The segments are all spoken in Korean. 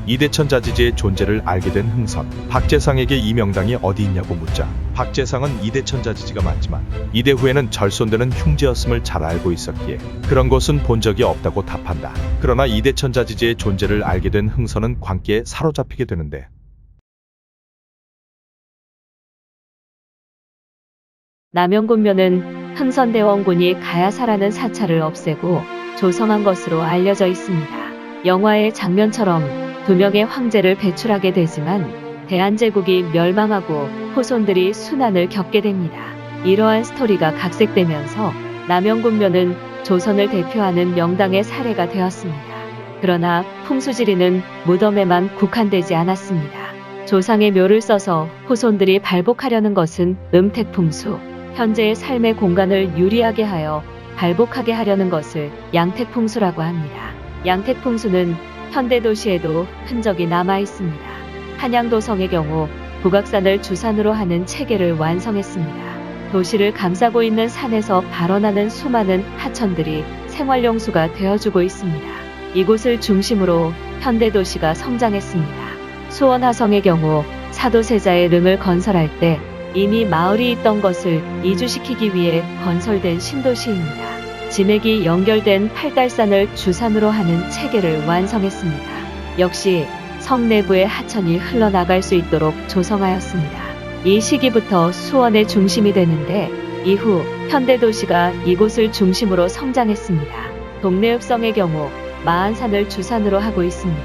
이대천자지제의 존재를 알게 된 흥선, 박재상에게 이 명당이 어디 있냐고 묻자 박재상은 이대천자지지가 맞지만 이대 후에는 절손되는 흉지였음을 잘 알고 있었기에 그런 곳은 본 적이 없다고 답한다. 그러나 이대천자지제의 존재를 알게 된 흥선은 광기에 사로잡히게 되는데 남영군묘는 흥선대원군이 가야사라는 사찰을 없애고 조성한 것으로 알려져 있습니다. 영화의 장면처럼 두 명의 황제를 배출하게 되지만 대한제국이 멸망하고 후손들이 순환을 겪게 됩니다. 이러한 스토리가 각색되면서 남영군묘는 조선을 대표하는 명당의 사례가 되었습니다. 그러나 풍수지리는 무덤에만 국한되지 않았습니다. 조상의 묘를 써서 후손들이 발복하려는 것은 음택풍수, 현재의 삶의 공간을 유리하게 하여 발복하게 하려는 것을 양택풍수라고 합니다. 양택풍수는 현대 도시에도 흔적이 남아 있습니다. 한양도성의 경우 북악산을 주산으로 하는 체계를 완성했습니다. 도시를 감싸고 있는 산에서 발원하는 수많은 하천들이 생활용수가 되어주고 있습니다. 이곳을 중심으로 현대 도시가 성장했습니다. 수원화성의 경우 사도세자의 릉을 건설할 때 이미 마을이 있던 것을 이주시키기 위해 건설된 신도시입니다. 진액이 연결된 팔달산을 주산으로 하는 체계를 완성했습니다. 역시 성 내부에 하천이 흘러나갈 수 있도록 조성하였습니다. 이 시기부터 수원의 중심이 되는데 이후 현대도시가 이곳을 중심으로 성장했습니다. 동래읍성의 경우 마한산을 주산으로 하고 있습니다.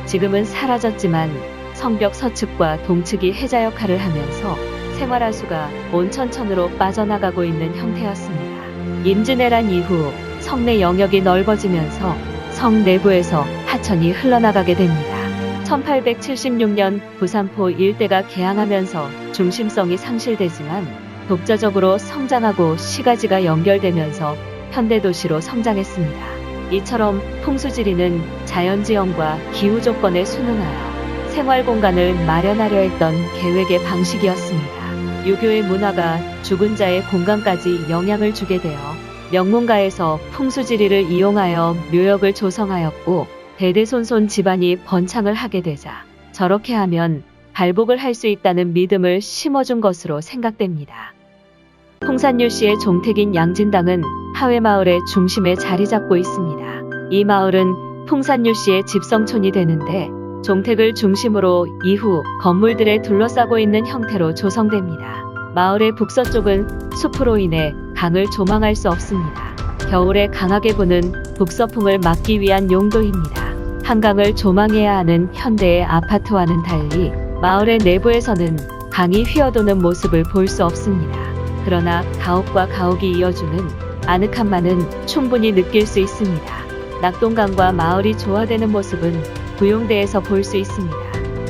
지금은 사라졌지만 성벽 서측과 동측이 해자 역할을 하면서 생활하수가 온천천으로 빠져나가고 있는 형태였습니다. 임진왜란 이후 성내 영역이 넓어지면서 성 내부에서 하천이 흘러나가게 됩니다. 1876년 부산포 일대가 개항하면서 중심성이 상실되지만 독자적으로 성장하고 시가지가 연결되면서 현대도시로 성장했습니다. 이처럼 풍수지리는 자연지형과 기후조건에 순응하여 생활공간을 마련하려 했던 계획의 방식이었습니다. 유교의 문화가 죽은 자의 공간까지 영향을 주게 되어 명문가에서 풍수지리를 이용하여 묘역을 조성하였고 대대손손 집안이 번창을 하게 되자 저렇게 하면 발복을 할 수 있다는 믿음을 심어준 것으로 생각됩니다. 풍산유씨의 종택인 양진당은 하회마을의 중심에 자리 잡고 있습니다. 이 마을은 풍산유씨의 집성촌이 되는데 종택을 중심으로 이후 건물들에 둘러싸고 있는 형태로 조성됩니다. 마을의 북서쪽은 숲으로 인해 강을 조망할 수 없습니다. 겨울에 강하게 부는 북서풍을 막기 위한 용도입니다. 한강을 조망해야 하는 현대의 아파트와는 달리 마을의 내부에서는 강이 휘어도는 모습을 볼 수 없습니다. 그러나 가옥과 가옥이 이어주는 아늑함만은 충분히 느낄 수 있습니다. 낙동강과 마을이 조화되는 모습은 구용대에서 볼 수 있습니다.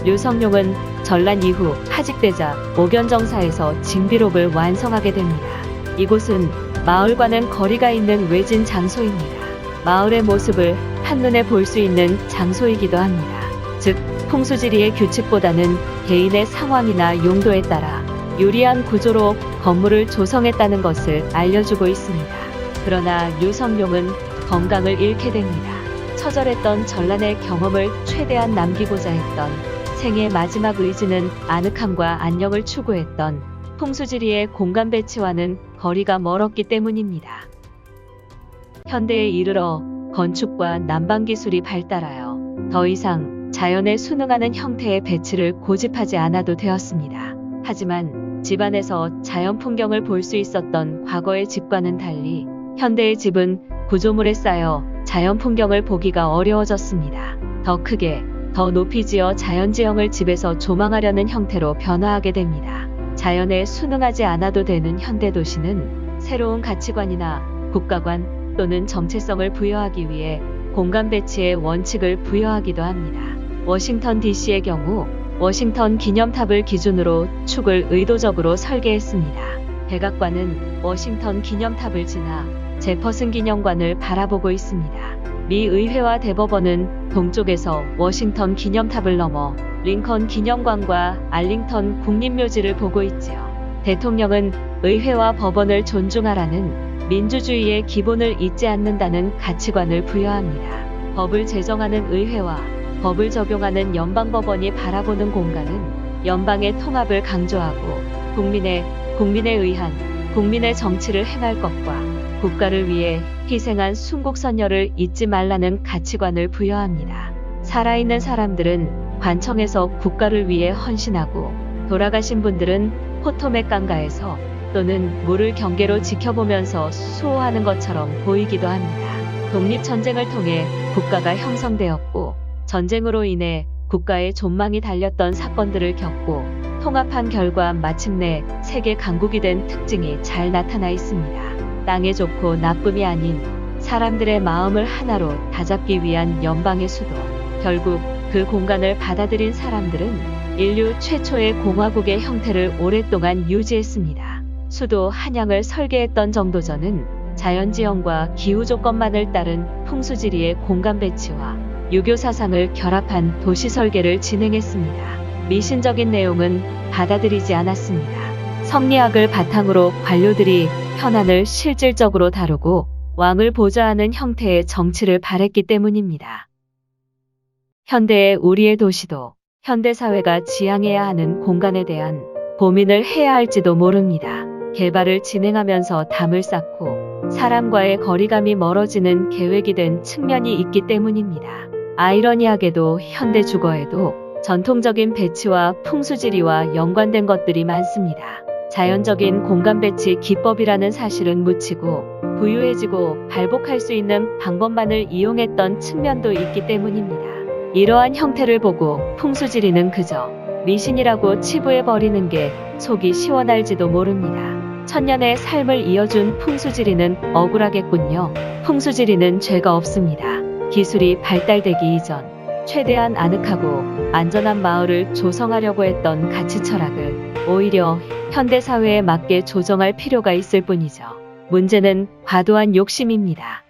류성룡은 전란 이후 하직되자 옥연정사에서 징비록을 완성하게 됩니다. 이곳은 마을과는 거리가 있는 외진 장소입니다. 마을의 모습을 한눈에 볼 수 있는 장소이기도 합니다. 즉 풍수지리의 규칙보다는 개인의 상황이나 용도에 따라 유리한 구조로 건물을 조성했다는 것을 알려주고 있습니다. 그러나 류성룡은 건강을 잃게 됩니다. 처절했던 전란의 경험을 최대한 남기고자 했던 생의 마지막 의지는 아늑함과 안녕을 추구했던 풍수지리의 공간 배치와는 거리가 멀었기 때문입니다. 현대에 이르러 건축과 난방기술이 발달하여 더 이상 자연에 순응하는 형태의 배치를 고집하지 않아도 되었습니다. 하지만 집안에서 자연 풍경을 볼 수 있었던 과거의 집과는 달리 현대의 집은 구조물에 쌓여 자연 풍경을 보기가 어려워졌습니다. 더 크게, 더 높이 지어 자연지형을 집에서 조망하려는 형태로 변화하게 됩니다. 자연에 순응하지 않아도 되는 현대도시는 새로운 가치관이나 국가관 또는 정체성을 부여하기 위해 공간 배치의 원칙을 부여하기도 합니다. 워싱턴 DC의 경우 워싱턴 기념탑을 기준으로 축을 의도적으로 설계했습니다. 백악관은 워싱턴 기념탑을 지나 제퍼슨 기념관을 바라보고 있습니다. 미 의회와 대법원은 동쪽에서 워싱턴 기념탑을 넘어 링컨 기념관과 알링턴 국립묘지를 보고 있지요. 대통령은 의회와 법원을 존중하라는 민주주의의 기본을 잊지 않는다는 가치관을 부여합니다. 법을 제정하는 의회와 법을 적용하는 연방법원이 바라보는 공간은 연방의 통합을 강조하고 국민에 의한 국민의 정치를 행할 것과 국가를 위해 희생한 순국선열을 잊지 말라는 가치관을 부여합니다. 살아있는 사람들은 관청에서 국가를 위해 헌신하고 돌아가신 분들은 포토맥 강가에서 또는 물을 경계로 지켜보면서 수호하는 것처럼 보이기도 합니다. 독립전쟁을 통해 국가가 형성되었고 전쟁으로 인해 국가의 존망이 달렸던 사건들을 겪고 통합한 결과 마침내 세계 강국이 된 특징이 잘 나타나 있습니다. 땅에 좋고 나쁨이 아닌 사람들의 마음을 하나로 다잡기 위한 연방의 수도. 결국 그 공간을 받아들인 사람들은 인류 최초의 공화국의 형태를 오랫동안 유지했습니다. 수도 한양을 설계했던 정도전은 자연지형과 기후조건만을 따른 풍수지리의 공간 배치와 유교 사상을 결합한 도시 설계를 진행했습니다. 미신적인 내용은 받아들이지 않았습니다. 성리학을 바탕으로 관료들이 현안을 실질적으로 다루고 왕을 보좌하는 형태의 정치를 바랬기 때문입니다. 현대의 우리의 도시도 현대사회가 지향해야 하는 공간에 대한 고민을 해야 할지도 모릅니다. 개발을 진행하면서 담을 쌓고 사람과의 거리감이 멀어지는 계획이 된 측면이 있기 때문입니다. 아이러니하게도 현대 주거에도 전통적인 배치와 풍수지리와 연관된 것들이 많습니다. 자연적인 공간 배치 기법이라는 사실은 묻히고 부유해지고 발복할 수 있는 방법만을 이용했던 측면도 있기 때문입니다. 이러한 형태를 보고 풍수지리는 그저 미신이라고 치부해버리는 게 속이 시원할지도 모릅니다. 천년의 삶을 이어준 풍수지리는 억울하겠군요. 풍수지리는 죄가 없습니다. 기술이 발달되기 이전 최대한 아늑하고 안전한 마을을 조성하려고 했던 가치 철학을 오히려 현대사회에 맞게 조정할 필요가 있을 뿐이죠. 문제는 과도한 욕심입니다.